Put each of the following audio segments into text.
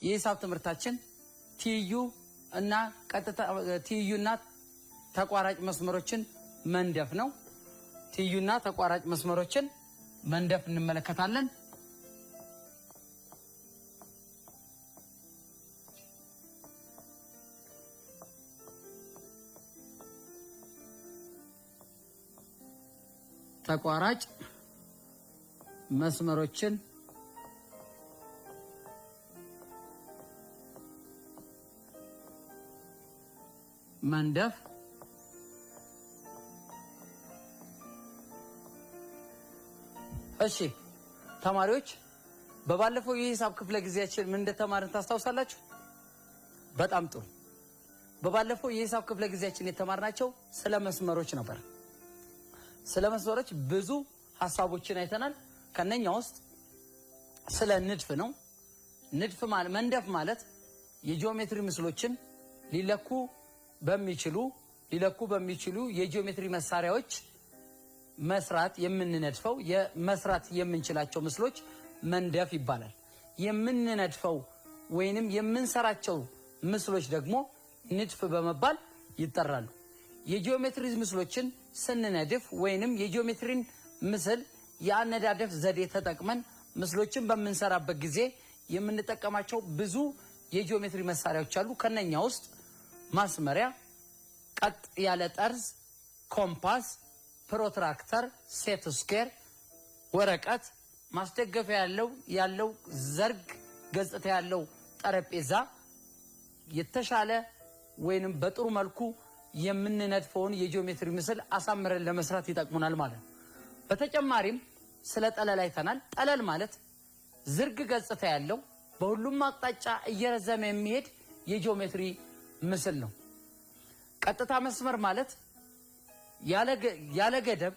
የሂሳብ ትምህርታችን ትይዩ እና ቀጥታ ትይዩና ተቋራጭ መስመሮችን መንደፍ ነው። ትይዩና ተቋራጭ መስመሮችን መንደፍ እንመለከታለን። ተቋራጭ መስመሮችን መንደፍ እሺ ተማሪዎች በባለፈው የሂሳብ ክፍለ ጊዜያችን ምን እንደተማርን ታስታውሳላችሁ? በጣም ጥሩ። በባለፈው የሂሳብ ክፍለ ጊዜያችን የተማርናቸው ስለ መስመሮች ነበር። ስለ መስመሮች ብዙ ሐሳቦችን አይተናል። ከነኛ ውስጥ ስለ ንድፍ ነው። ንድፍ ማለት መንደፍ ማለት የጂኦሜትሪ ምስሎችን ሊለኩ በሚችሉ የጂኦሜትሪ መሳሪያዎች መስራት የምንነድፈው የመስራት የምንችላቸው ምስሎች መንደፍ ይባላል። የምንነድፈው ወይንም የምንሰራቸው ምስሎች ደግሞ ንድፍ በመባል ይጠራሉ። የጂኦሜትሪ ምስሎችን ስንነድፍ ወይንም የጂኦሜትሪን ምስል የአነዳደፍ ዘዴ ተጠቅመን ምስሎችን በምንሰራበት ጊዜ የምንጠቀማቸው ብዙ የጂኦሜትሪ መሳሪያዎች አሉ። ከነኛ ውስጥ ማስመሪያ፣ ቀጥ ያለ ጠርዝ፣ ኮምፓስ፣ ፕሮትራክተር፣ ሴት ስኩዌር፣ ወረቀት፣ ማስደገፊያ ያለው ዘርግ ገጽታ ያለው ጠረጴዛ የተሻለ ወይንም በጥሩ መልኩ የምንነድፈውን የጂኦሜትሪ ምስል አሳምረን ለመስራት ይጠቅሙናል ማለት ነው። በተጨማሪም ስለ ጠለል አይተናል። ጠለል ማለት ዝርግ ገጽታ ያለው በሁሉም አቅጣጫ እየረዘመ የሚሄድ የጂኦሜትሪ ምስል ነው። ቀጥታ መስመር ማለት ያለ ገደብ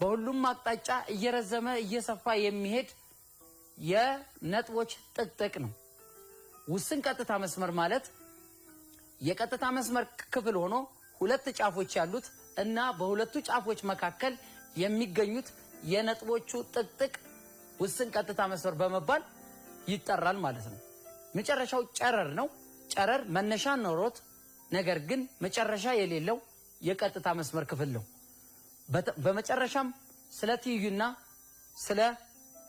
በሁሉም አቅጣጫ እየረዘመ እየሰፋ የሚሄድ የነጥቦች ጥቅጥቅ ነው። ውስን ቀጥታ መስመር ማለት የቀጥታ መስመር ክፍል ሆኖ ሁለት ጫፎች ያሉት እና በሁለቱ ጫፎች መካከል የሚገኙት የነጥቦቹ ጥቅጥቅ ውስን ቀጥታ መስመር በመባል ይጠራል ማለት ነው። መጨረሻው ጨረር ነው። ጨረር መነሻ ኖሮት ነገር ግን መጨረሻ የሌለው የቀጥታ መስመር ክፍል ነው። በመጨረሻም ስለ ትይዩና ስለ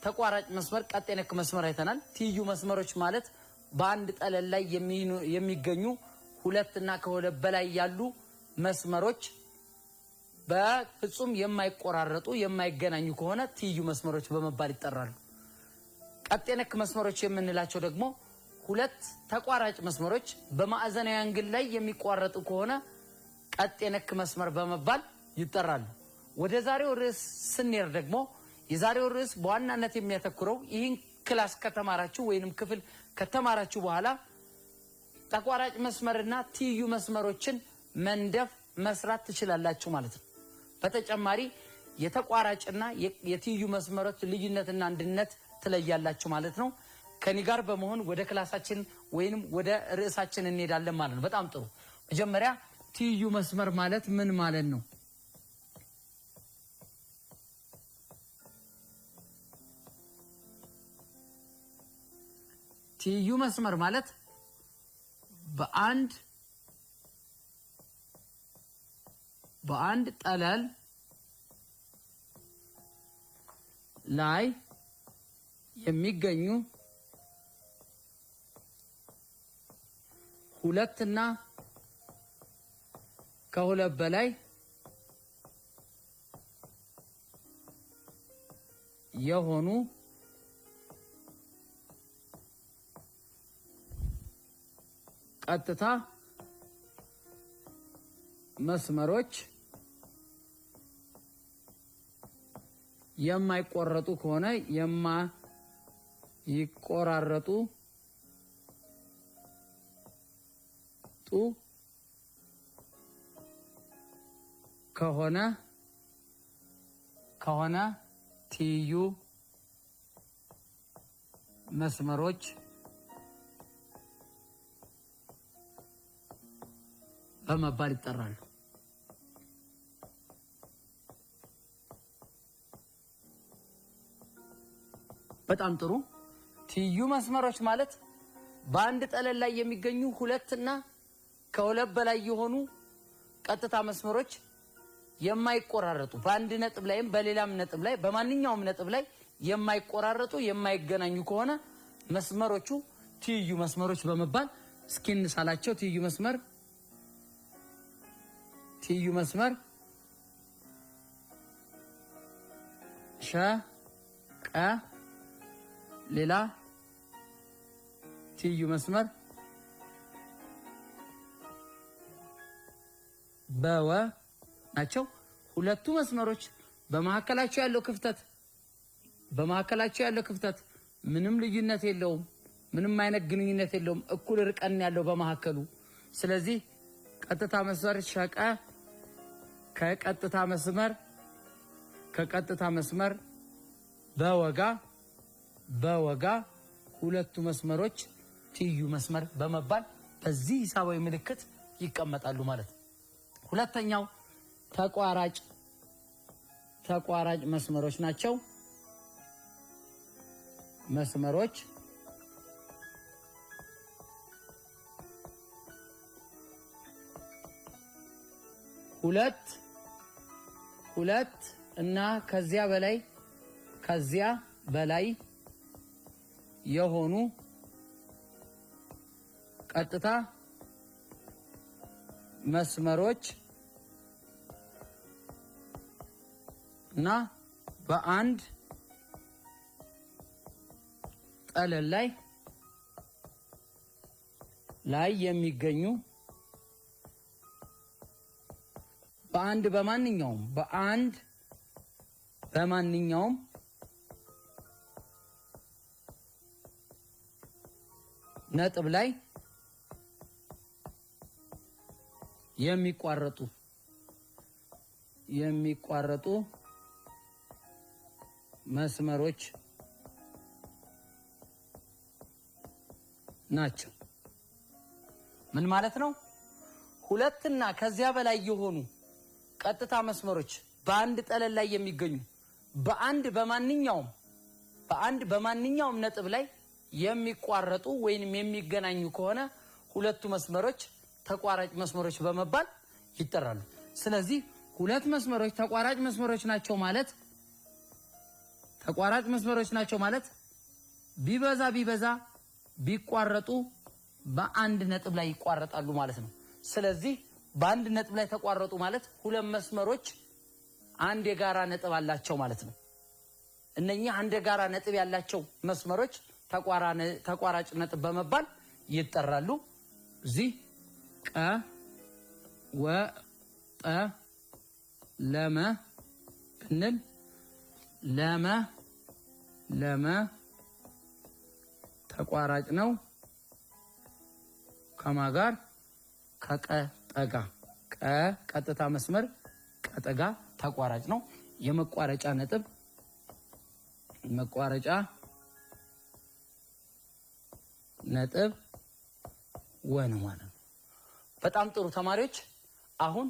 ተቋራጭ መስመር ቀጥ ነክ መስመር አይተናል። ትይዩ መስመሮች ማለት በአንድ ጠለል ላይ የሚገኙ ሁለትና ከሁለት በላይ ያሉ መስመሮች በፍጹም የማይቆራረጡ የማይገናኙ ከሆነ ትይዩ መስመሮች በመባል ይጠራሉ። ቀጥ ነክ መስመሮች የምንላቸው ደግሞ ሁለት ተቋራጭ መስመሮች በማዕዘናዊ አንግል ላይ የሚቋረጡ ከሆነ ቀጥ ነክ መስመር በመባል ይጠራሉ። ወደ ዛሬው ርዕስ ስንሄድ ደግሞ የዛሬው ርዕስ በዋናነት የሚያተኩረው ይህን ክላስ ከተማራችሁ ወይንም ክፍል ከተማራችሁ በኋላ ተቋራጭ መስመርና ትይዩ መስመሮችን መንደፍ መስራት ትችላላችሁ ማለት ነው። በተጨማሪ የተቋራጭና የትይዩ መስመሮች ልዩነትና አንድነት ትለያላችሁ ማለት ነው። ከኒ ጋር በመሆን ወደ ክላሳችን ወይንም ወደ ርዕሳችን እንሄዳለን ማለት ነው። በጣም ጥሩ። መጀመሪያ ትይዩ መስመር ማለት ምን ማለት ነው? ትይዩ መስመር ማለት በአንድ ጠለል ላይ የሚገኙ ሁለትና ከሁለት በላይ የሆኑ ቀጥታ መስመሮች የማይቆረጡ ከሆነ የማይቆራረጡ ከሆነ ትይዩ መስመሮች በመባል ይጠራሉ። በጣም ጥሩ። ትይዩ መስመሮች ማለት በአንድ ጠለል ላይ የሚገኙ ሁለትና ከሁለት በላይ የሆኑ ቀጥታ መስመሮች የማይቆራረጡ በአንድ ነጥብ ላይም በሌላም ነጥብ ላይ በማንኛውም ነጥብ ላይ የማይቆራረጡ የማይገናኙ ከሆነ መስመሮቹ ትይዩ መስመሮች በመባል እስኪ እንሳላቸው። ትይዩ መስመር ሸ ቀ ሌላ ትይዩ መስመር በወ ናቸው። ሁለቱ መስመሮች በመካከላቸው ያለው ክፍተት ምንም ልዩነት የለውም። ምንም አይነት ግንኙነት የለውም። እኩል ርቀን ያለው በመካከሉ። ስለዚህ ቀጥታ መስመር ሸቀ ከቀጥታ መስመር በወጋ ሁለቱ መስመሮች ትይዩ መስመር በመባል በዚህ ሂሳባዊ ምልክት ይቀመጣሉ ማለት ነው። ሁለተኛው ተቋራጭ መስመሮች ናቸው። መስመሮች ሁለት እና ከዚያ በላይ የሆኑ ቀጥታ መስመሮች እና በአንድ ጠለል ላይ የሚገኙ በማንኛውም ነጥብ ላይ የሚቋረጡ መስመሮች ናቸው። ምን ማለት ነው? ሁለትና ከዚያ በላይ የሆኑ ቀጥታ መስመሮች በአንድ ጠለል ላይ የሚገኙ በማንኛውም ነጥብ ላይ የሚቋረጡ ወይንም የሚገናኙ ከሆነ ሁለቱ መስመሮች ተቋራጭ መስመሮች በመባል ይጠራሉ። ስለዚህ ሁለት መስመሮች ተቋራጭ መስመሮች ናቸው ማለት ቢበዛ ቢቋረጡ በአንድ ነጥብ ላይ ይቋረጣሉ ማለት ነው። ስለዚህ በአንድ ነጥብ ላይ ተቋረጡ ማለት ሁለት መስመሮች አንድ የጋራ ነጥብ አላቸው ማለት ነው። እነኚህ አንድ የጋራ ነጥብ ያላቸው መስመሮች ተቋራጭ ነጥብ በመባል ይጠራሉ። እዚህ ቀ ወ ጠ ለመ ብንል ለመ ተቋራጭ ነው ከማ ጋር ከቀጠጋ ቀጥታ መስመር ቀጠጋ ተቋራጭ ነው። የመቋረጫ ነጥብ ወን ማለት ነው። በጣም ጥሩ ተማሪዎች፣ አሁን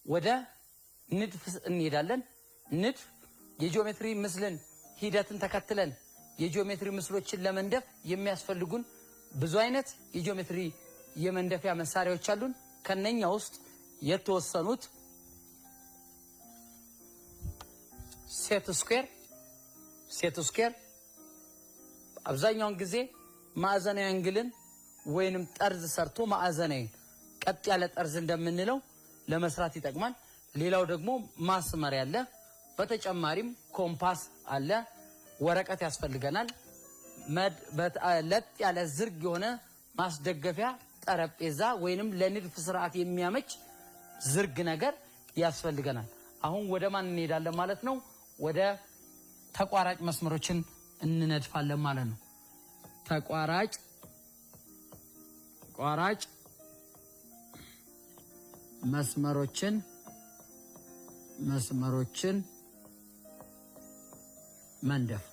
ወደ ንድፍ እንሄዳለን። ንድፍ የጂኦሜትሪ ምስልን ሂደትን ተከትለን የጂኦሜትሪ ምስሎችን ለመንደፍ የሚያስፈልጉን ብዙ አይነት የጂኦሜትሪ የመንደፊያ መሳሪያዎች አሉን። ከነኛ ውስጥ የተወሰኑት ሴት ስኩዌር አብዛኛውን ጊዜ ማዕዘናዊ አንግልን ወይንም ጠርዝ ሰርቶ ማዕዘናዊ ቀጥ ያለ ጠርዝ እንደምንለው ለመስራት ይጠቅማል። ሌላው ደግሞ ማስመር ያለ፣ በተጨማሪም ኮምፓስ አለ። ወረቀት ያስፈልገናል። ለጥ ያለ ዝርግ የሆነ ማስደገፊያ ጠረጴዛ ወይንም ለንድፍ ስርዓት የሚያመች ዝርግ ነገር ያስፈልገናል። አሁን ወደ ማን እንሄዳለን ማለት ነው? ወደ ተቋራጭ መስመሮችን እንነድፋለን ማለት ነው። ተቋራጭ መስመሮችን መንደፍ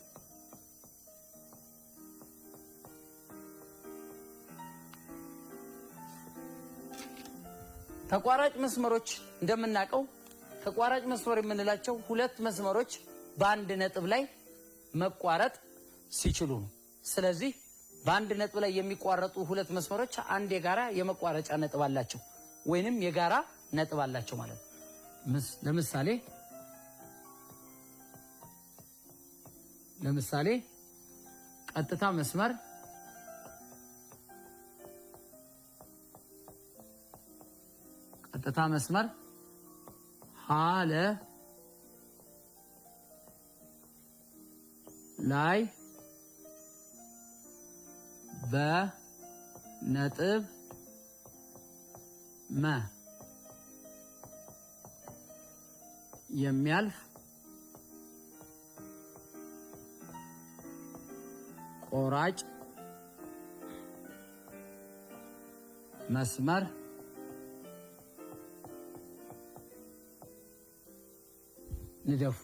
ተቋራጭ መስመሮች እንደምናውቀው ተቋራጭ መስመር የምንላቸው ሁለት መስመሮች በአንድ ነጥብ ላይ መቋረጥ ሲችሉ ነው። ስለዚህ በአንድ ነጥብ ላይ የሚቋረጡ ሁለት መስመሮች አንድ የጋራ የመቋረጫ ነጥብ አላቸው ወይንም የጋራ ነጥብ አላቸው ማለት ነው። ለምሳሌ ቀጥታ መስመር ሀለ ላይ በነጥብ መ የሚያልፍ ቆራጭ መስመር ንደፉ።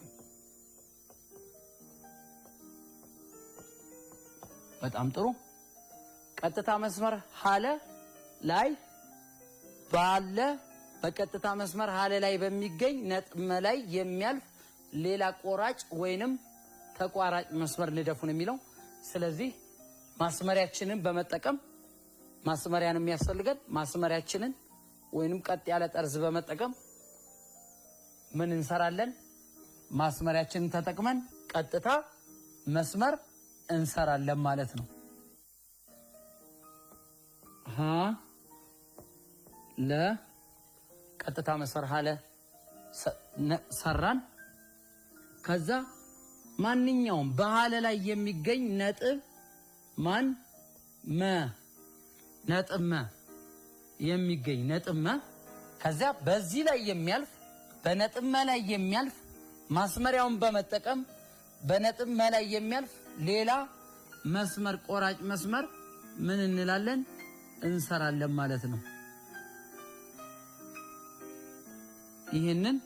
በጣም ጥሩ። ቀጥታ መስመር ሀለ ላይ ባለ በቀጥታ መስመር ሀለ ላይ በሚገኝ ነጥብ ላይ የሚያልፍ ሌላ ቆራጭ ወይንም ተቋራጭ መስመር ንደፉ ነው የሚለው። ስለዚህ ማስመሪያችንን በመጠቀም ማስመሪያን የሚያስፈልገን ማስመሪያችንን ወይንም ቀጥ ያለ ጠርዝ በመጠቀም ምን እንሰራለን? ማስመሪያችንን ተጠቅመን ቀጥታ መስመር እንሰራለን ማለት ነው። ለ ቀጥታ መስመር ሀለ ሰራን። ከዛ ማንኛውም በሀለ ላይ የሚገኝ ነጥብ ነጥብ መ የሚገኝ ነጥብ መ ከዛ በዚህ ላይ የሚያልፍ በነጥብ መ ላይ የሚያልፍ ማስመሪያውን በመጠቀም በነጥብ መ ላይ የሚያልፍ ሌላ መስመር ቆራጭ መስመር ምን እንላለን? እንሰራለን ማለት ነው። ይሄንን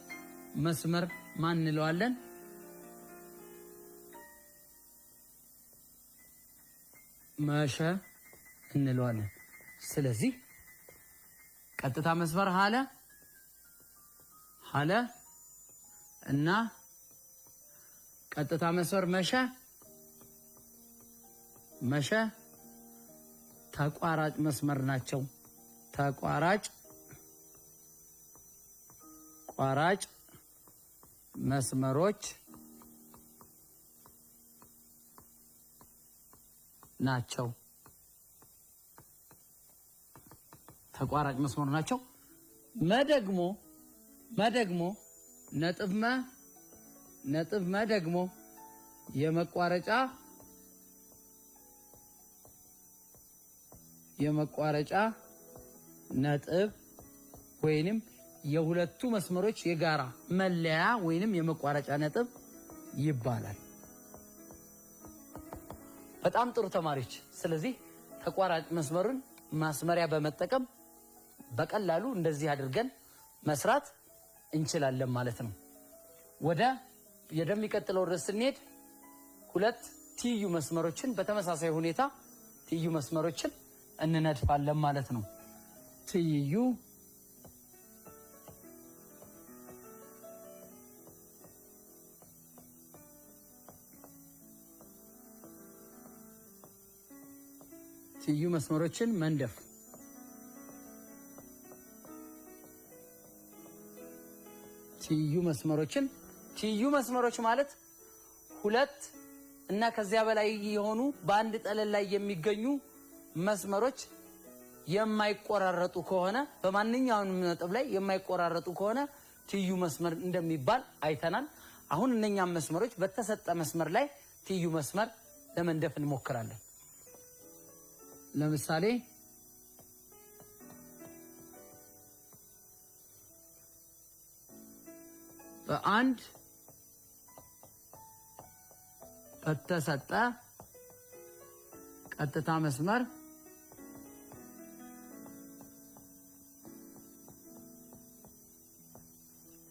መስመር ማን እንለዋለን? መሸ እንለዋለን። ስለዚህ ቀጥታ መስመር ሀለ እና ቀጥታ መስመር መሸ ተቋራጭ መስመር ናቸው። ቋራጭ መስመሮች ናቸው። ተቋራጭ መስመር ናቸው። መደግሞ ነጥብ መ ደግሞ የመቋረጫ ነጥብ ወይንም የሁለቱ መስመሮች የጋራ መለያ ወይንም የመቋረጫ ነጥብ ይባላል። በጣም ጥሩ ተማሪዎች። ስለዚህ ተቋራጭ መስመሩን ማስመሪያ በመጠቀም በቀላሉ እንደዚህ አድርገን መስራት እንችላለን ማለት ነው። ወደሚቀጥለው ርዕስ ስንሄድ ሁለት ትይዩ መስመሮችን በተመሳሳይ ሁኔታ ትይዩ መስመሮችን እንነድፋለን ማለት ነው። ትይዩ መስመሮችን መንደፍ ትይዩ መስመሮች ማለት ሁለት እና ከዚያ በላይ የሆኑ በአንድ ጠለል ላይ የሚገኙ መስመሮች የማይቆራረጡ ከሆነ በማንኛውም ነጥብ ላይ የማይቆራረጡ ከሆነ ትይዩ መስመር እንደሚባል አይተናል። አሁን እነኛም መስመሮች በተሰጠ መስመር ላይ ትይዩ መስመር ለመንደፍ እንሞክራለን። ለምሳሌ በአንድ በተሰጠ ቀጥታ መስመር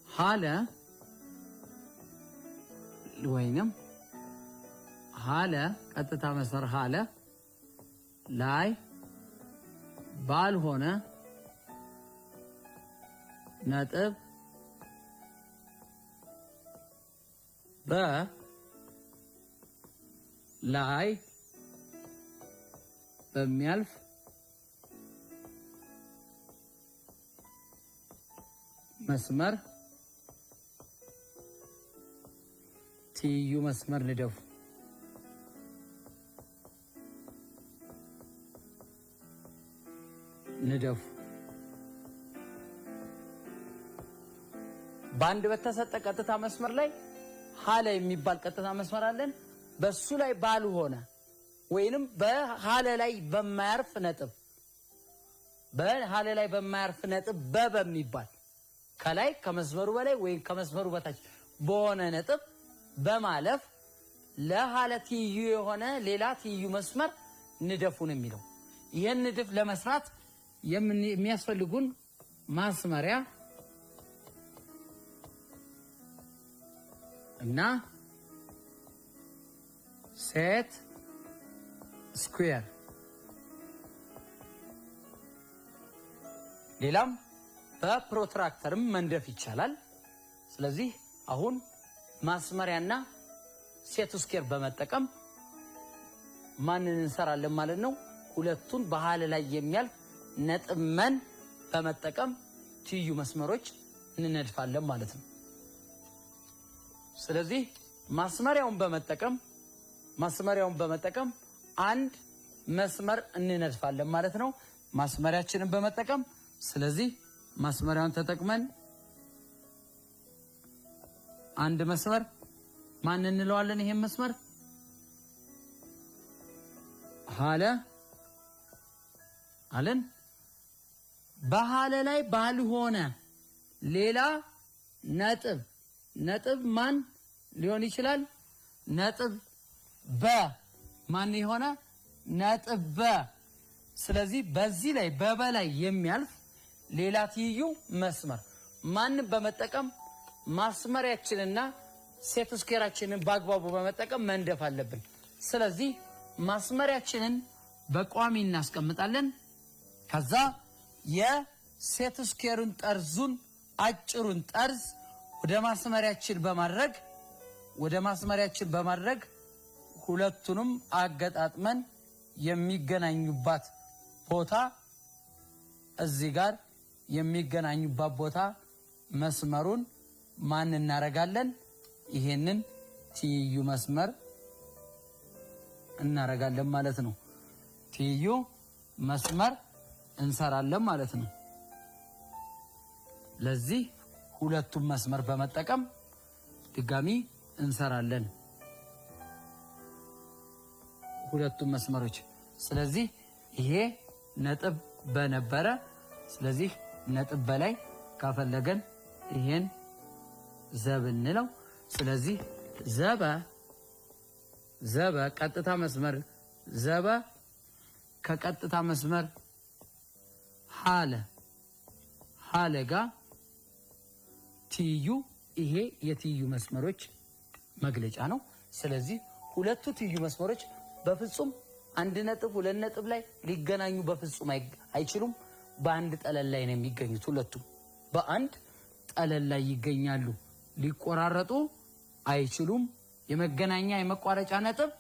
ሀለ ወይንም ቀጥታ መስመር ሀለ ላይ ባልሆነ ነጥብ ላይ በሚያልፍ መስመር ትይዩ መስመር ንደፉ። በአንድ በተሰጠ ቀጥታ መስመር ላይ ሀለ የሚባል ቀጥታ መስመር አለን። በሱ ላይ ባልሆነ ወይንም በሀለ ላይ በማያርፍ ነጥብ በሚባል ከላይ ከመስመሩ በላይ ወይም ከመስመሩ በታች በሆነ ነጥብ በማለፍ ለሀለ ትይዩ የሆነ ሌላ ትይዩ መስመር ንደፉን የሚለው። ይህን ንድፍ ለመስራት የሚያስፈልጉን ማስመሪያ እና ሴት ስኩዌር ሌላም በፕሮትራክተርም መንደፍ ይቻላል። ስለዚህ አሁን ማስመሪያና ሴት ስኩዌር በመጠቀም ማንን እንሰራለን ማለት ነው? ሁለቱን በሀለ ላይ የሚያልፍ ነጥብ መን በመጠቀም ትይዩ መስመሮች እንነድፋለን ማለት ነው። ስለዚህ ማስመሪያውን በመጠቀም አንድ መስመር እንነድፋለን ማለት ነው። ማስመሪያችንን በመጠቀም ስለዚህ ማስመሪያውን ተጠቅመን አንድ መስመር ማን እንለዋለን? ይሄን መስመር ሀለ አለን። በሀለ ላይ ባልሆነ ሌላ ነጥብ ማን ሊሆን ይችላል? ነጥብ በማን የሆነ ነጥብ በ። ስለዚህ በዚህ ላይ በበላይ የሚያልፍ ሌላ ትይዩ መስመር ማንን በመጠቀም ማስመሪያችንና ሴት ስኩዌራችንን በአግባቡ በመጠቀም መንደፍ አለብን። ስለዚህ ማስመሪያችንን በቋሚ እናስቀምጣለን። ከዛ የሴት ስኩዌሩን ጠርዙን አጭሩን ጠርዝ ወደ ማስመሪያችን በማድረግ ሁለቱንም አገጣጥመን የሚገናኙባት ቦታ እዚህ ጋር የሚገናኙባት ቦታ መስመሩን ማን እናረጋለን? ይሄንን ትይዩ መስመር እናረጋለን ማለት ነው። ትይዩ መስመር እንሰራለን ማለት ነው። ለዚህ ሁለቱም መስመር በመጠቀም ድጋሚ እንሰራለን ሁለቱም መስመሮች። ስለዚህ ይሄ ነጥብ በነበረ ስለዚህ ነጥብ በላይ ካፈለገን ይሄን ዘብ እንለው። ስለዚህ ዘበ ቀጥታ መስመር ዘበ ከቀጥታ መስመር ሀለ ጋር ትይዩ ይሄ የትይዩ መስመሮች መግለጫ ነው። ስለዚህ ሁለቱ ትይዩ መስመሮች በፍጹም አንድ ነጥብ ሁለት ነጥብ ላይ ሊገናኙ በፍጹም አይችሉም። በአንድ ጠለል ላይ ነው የሚገኙት። ሁለቱም በአንድ ጠለል ላይ ይገኛሉ። ሊቆራረጡ አይችሉም። የመገናኛ የመቋረጫ ነጥብ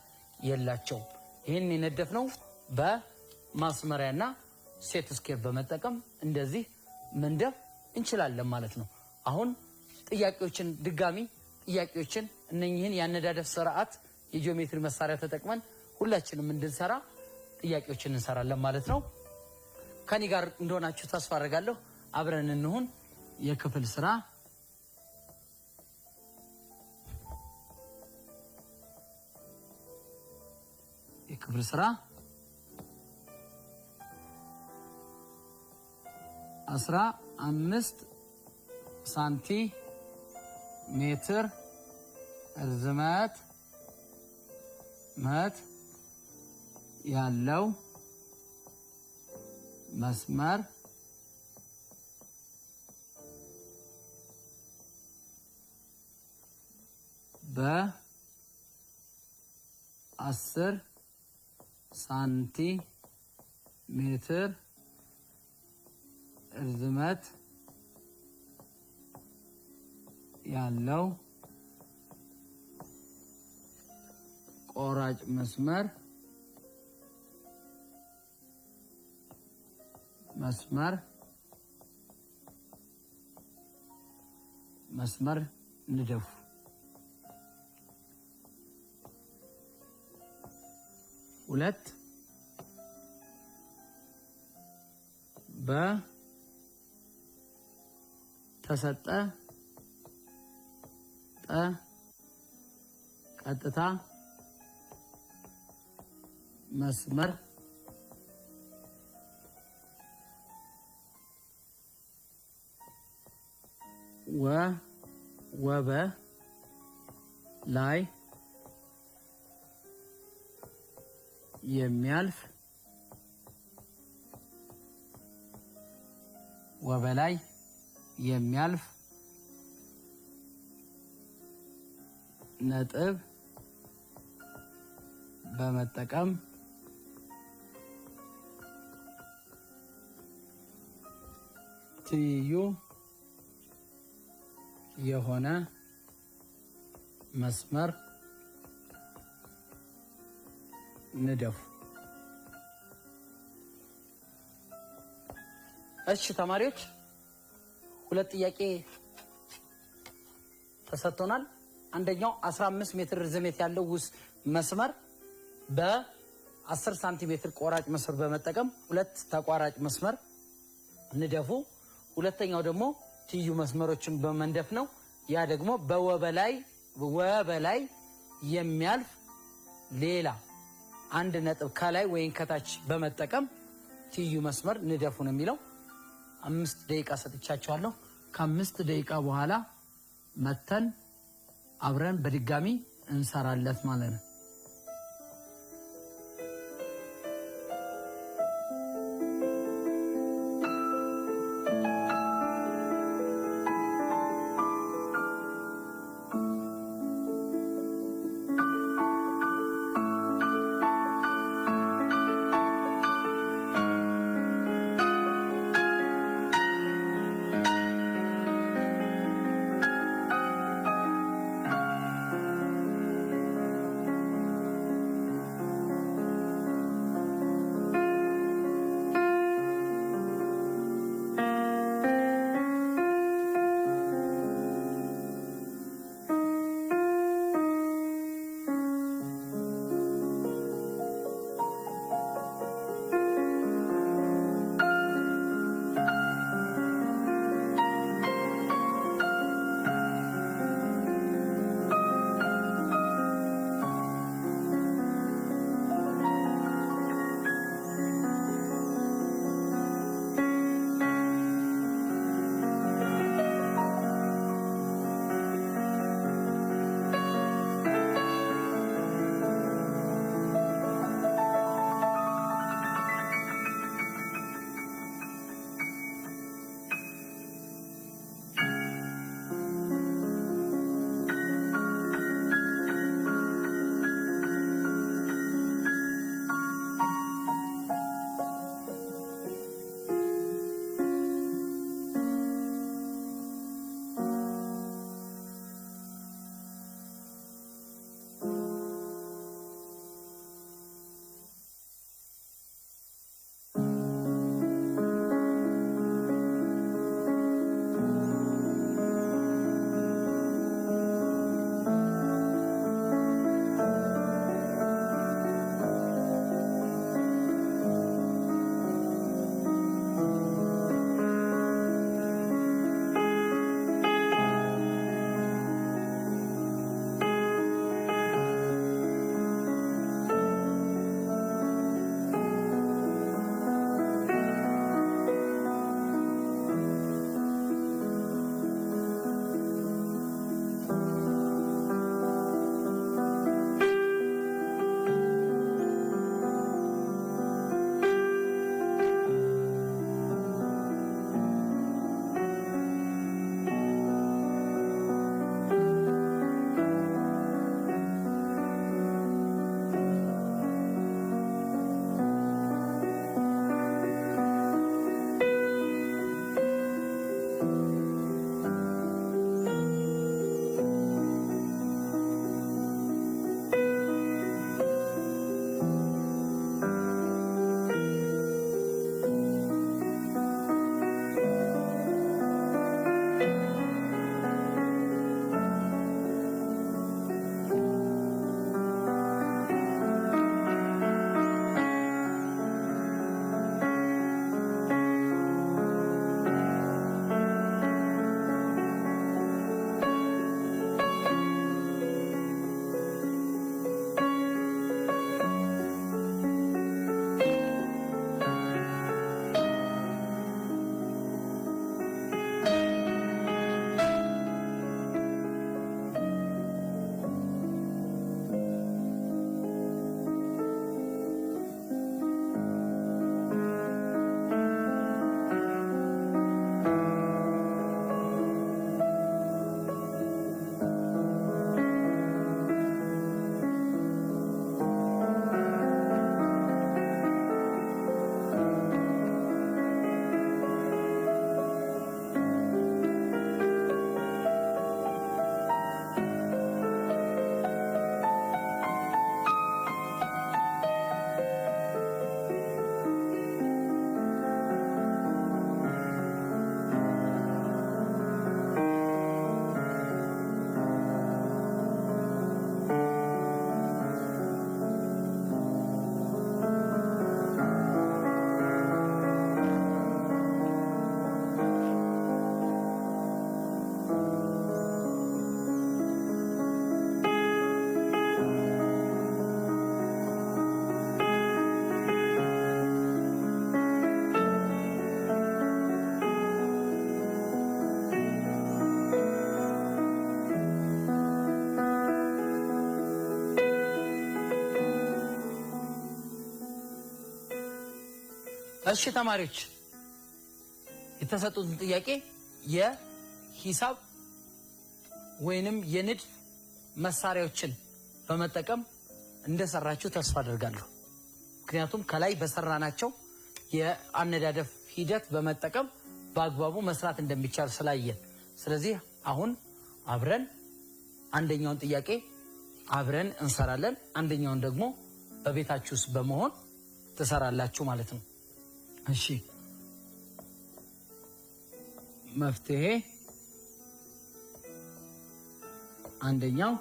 የላቸውም። ይህን የነደፍነው በማስመሪያና ሴት ስኩዌር በመጠቀም እንደዚህ መንደፍ እንችላለን ማለት ነው። አሁን ጥያቄዎችን እነኚህን ያነዳደፍ ስርዓት የጂኦሜትሪ መሳሪያ ተጠቅመን ሁላችንም እንድንሰራ ጥያቄዎችን እንሰራለን ማለት ነው። ከኔ ጋር እንደሆናችሁ ተስፋ አደርጋለሁ። አብረን እንሁን። የክፍል ስራ የክፍል ስራ 15 ሳንቲሜትር ርዝመት ያለው መስመር በ10 ሳንቲሜትር ርዝመት ያለው ቆራጭ መስመር መስመር ንደፉ። ሁለት በተሰጠ ቀጥታ መስመር ወበ ላይ የሚያልፍ ነጥብ በመጠቀም ትይዩ የሆነ መስመር ንደፉ። እሺ ተማሪዎች ሁለት ጥያቄ ተሰጥቶናል። አንደኛው 15 ሜትር ርዝመት ያለው ውስጥ መስመር በ10 ሳንቲሜትር ቆራጭ መስመር በመጠቀም ሁለት ተቋራጭ መስመር ንደፉ። ሁለተኛው ደግሞ ትይዩ መስመሮችን በመንደፍ ነው። ያ ደግሞ በወበላይ የሚያልፍ ሌላ አንድ ነጥብ ከላይ ወይን ከታች በመጠቀም ትይዩ መስመር ንደፉ ነው የሚለው። 5 ደቂቃ ሰጥቻችኋለሁ። ከ5 ደቂቃ በኋላ መተን አብረን በድጋሚ እንሰራለን ማለት ነው። እሺ ተማሪዎች የተሰጡትን ጥያቄ የሂሳብ ወይንም የንድፍ መሳሪያዎችን በመጠቀም እንደሰራችሁ ተስፋ አደርጋለሁ። ምክንያቱም ከላይ በሰራናቸው የአነዳደፍ ሂደት በመጠቀም በአግባቡ መስራት እንደሚቻል ስላየን፣ ስለዚህ አሁን አብረን አንደኛውን ጥያቄ አብረን እንሰራለን። አንደኛውን ደግሞ በቤታችሁ ውስጥ በመሆን ትሰራላችሁ ማለት ነው። እሺ መፍትሄ አንደኛው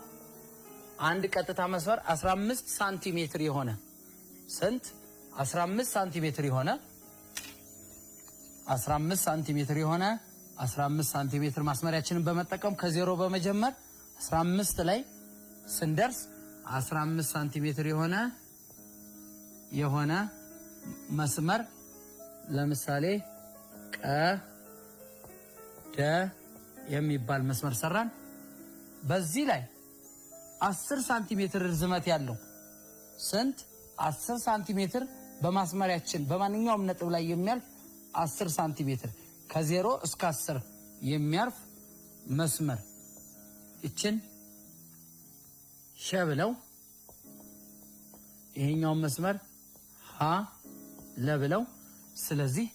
አንድ ቀጥታ መስመር 15 ሳንቲሜትር የሆነ ስንት 15 ሳንቲሜትር የሆነ 15 ሳንቲሜትር የሆነ 15 ሳንቲሜትር ማስመሪያችንን በመጠቀም ከዜሮ በመጀመር 15 ላይ ስንደርስ 15 ሳንቲሜትር የሆነ መስመር ለምሳሌ ቀ ደ የሚባል መስመር ሰራን። በዚህ ላይ 10 ሳንቲሜትር ርዝመት ያለው ስንት 10 ሳንቲሜትር በማስመሪያችን በማንኛውም ነጥብ ላይ የሚያልፍ 10 ሳንቲሜትር ከ0 እስከ 10 የሚያርፍ መስመር እችን ሸ ብለው ይሄኛው መስመር ሀ ለብለው ስለዚህ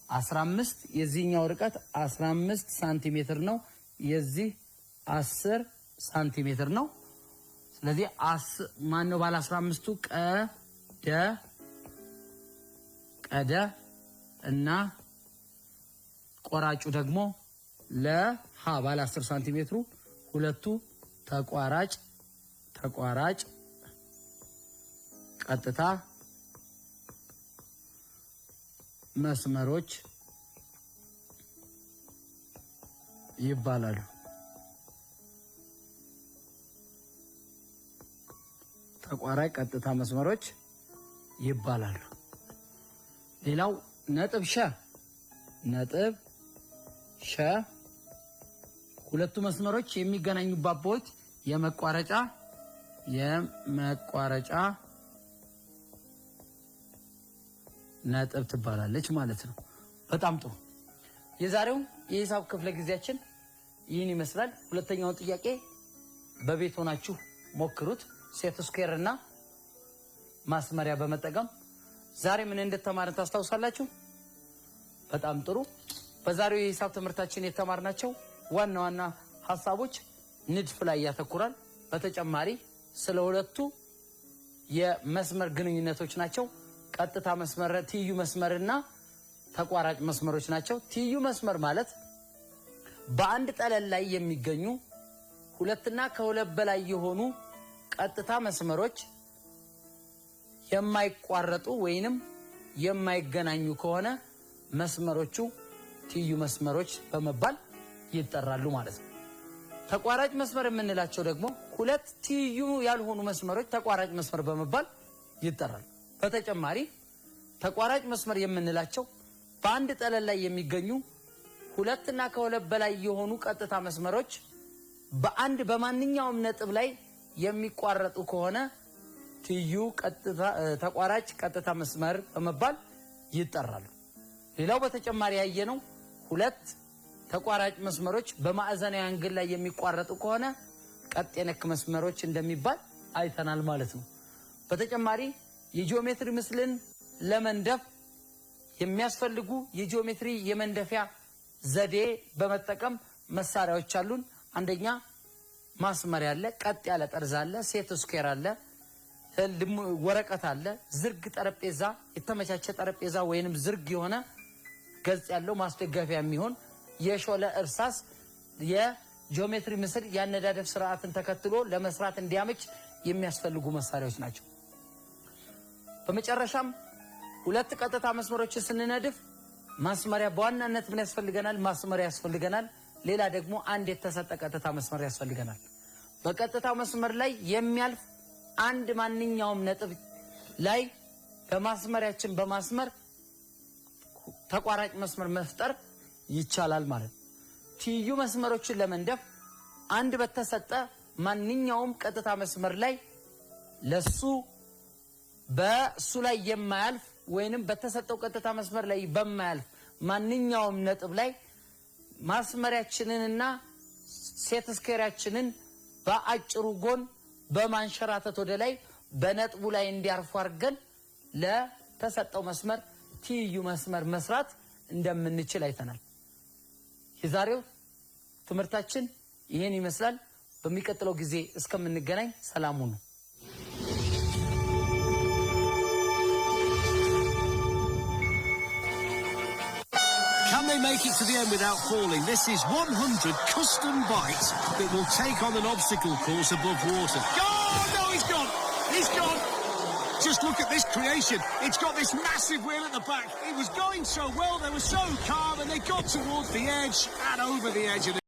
15 የዚህኛው ርቀት 15 ሳንቲሜትር ነው። የዚህ 10 ሳንቲሜትር ነው። ስለዚህ ማን ነው ባለ 15ቱ ቀደ እና ቆራጩ ደግሞ ለሃ ባለ 10 ሳንቲሜትሩ ሁለቱ ተቋራጭ ቀጥታ መስመሮች ይባላሉ። ተቋራጭ ቀጥታ መስመሮች ይባላሉ። ሌላው ነጥብ ሸ ሁለቱ መስመሮች የሚገናኙበት ቦታ የመቋረጫ ነጥብ ትባላለች ማለት ነው። በጣም ጥሩ። የዛሬው የሂሳብ ክፍለ ጊዜያችን ይህን ይመስላል። ሁለተኛውን ጥያቄ በቤት ሆናችሁ ሞክሩት። ሴት ስኩዌር እና ማስመሪያ በመጠቀም ዛሬ ምን እንደተማርን ታስታውሳላችሁ? በጣም ጥሩ። በዛሬው የሂሳብ ትምህርታችን የተማርናቸው ዋና ዋና ሐሳቦች ንድፍ ላይ ያተኩራል። በተጨማሪ ስለ ሁለቱ የመስመር ግንኙነቶች ናቸው። ቀጥታ መስመር፣ ትይዩ መስመርና ተቋራጭ መስመሮች ናቸው። ትይዩ መስመር ማለት በአንድ ጠለል ላይ የሚገኙ ሁለትና ከሁለት በላይ የሆኑ ቀጥታ መስመሮች የማይቋረጡ ወይንም የማይገናኙ ከሆነ መስመሮቹ ትይዩ መስመሮች በመባል ይጠራሉ ማለት ነው። ተቋራጭ መስመር የምንላቸው ደግሞ ሁለት ትይዩ ያልሆኑ መስመሮች ተቋራጭ መስመር በመባል ይጠራሉ። በተጨማሪ ተቋራጭ መስመር የምንላቸው በአንድ ጠለል ላይ የሚገኙ ሁለትና ከሁለት በላይ የሆኑ ቀጥታ መስመሮች በአንድ በማንኛውም ነጥብ ላይ የሚቋረጡ ከሆነ ትይዩ ተቋራጭ ቀጥታ መስመር በመባል ይጠራሉ። ሌላው በተጨማሪ ያየነው ሁለት ተቋራጭ መስመሮች በማዕዘናዊ አንግል ላይ የሚቋረጡ ከሆነ ቀጥ የነክ መስመሮች እንደሚባል አይተናል ማለት ነው። በተጨማሪ የጂኦሜትሪ ምስልን ለመንደፍ የሚያስፈልጉ የጂኦሜትሪ የመንደፊያ ዘዴ በመጠቀም መሳሪያዎች አሉን። አንደኛ ማስመሪያ አለ፣ ቀጥ ያለ ጠርዝ አለ፣ ሴት ስኩዌር አለ፣ ወረቀት አለ፣ ዝርግ ጠረጴዛ፣ የተመቻቸ ጠረጴዛ ወይንም ዝርግ የሆነ ገጽ ያለው ማስደገፊያ የሚሆን የሾለ እርሳስ የጂኦሜትሪ ምስል ያነዳደፍ ስርዓትን ተከትሎ ለመስራት እንዲያመች የሚያስፈልጉ መሳሪያዎች ናቸው። በመጨረሻም ሁለት ቀጥታ መስመሮችን ስንነድፍ ማስመሪያ በዋናነት ምን ያስፈልገናል? ማስመሪያ ያስፈልገናል። ሌላ ደግሞ አንድ የተሰጠ ቀጥታ መስመር ያስፈልገናል። በቀጥታ መስመር ላይ የሚያልፍ አንድ ማንኛውም ነጥብ ላይ በማስመሪያችን በማስመር ተቋራጭ መስመር መፍጠር ይቻላል ማለት ነው። ትይዩ መስመሮችን ለመንደፍ አንድ በተሰጠ ማንኛውም ቀጥታ መስመር ላይ በሱ ላይ የማያልፍ ወይንም በተሰጠው ቀጥታ መስመር ላይ በማያልፍ ማንኛውም ነጥብ ላይ ማስመሪያችንንና ሴት ስኩዌራችንን በአጭሩ ጎን በማንሸራተት ወደ ላይ በነጥቡ ላይ እንዲያርፉ አድርገን ለተሰጠው መስመር ትይዩ መስመር መስራት እንደምንችል አይተናል። የዛሬው ትምህርታችን ይሄን ይመስላል። በሚቀጥለው ጊዜ እስከምንገናኝ ሰላም ሁኑ። Can they make it to the end without falling? This is 100 custom bikes that will take on an obstacle course above water. Oh, no, he's gone. He's gone. Just look at this creation. It's got this massive wheel at the back. It was going so well. They were so calm and they got towards the edge and over the edge.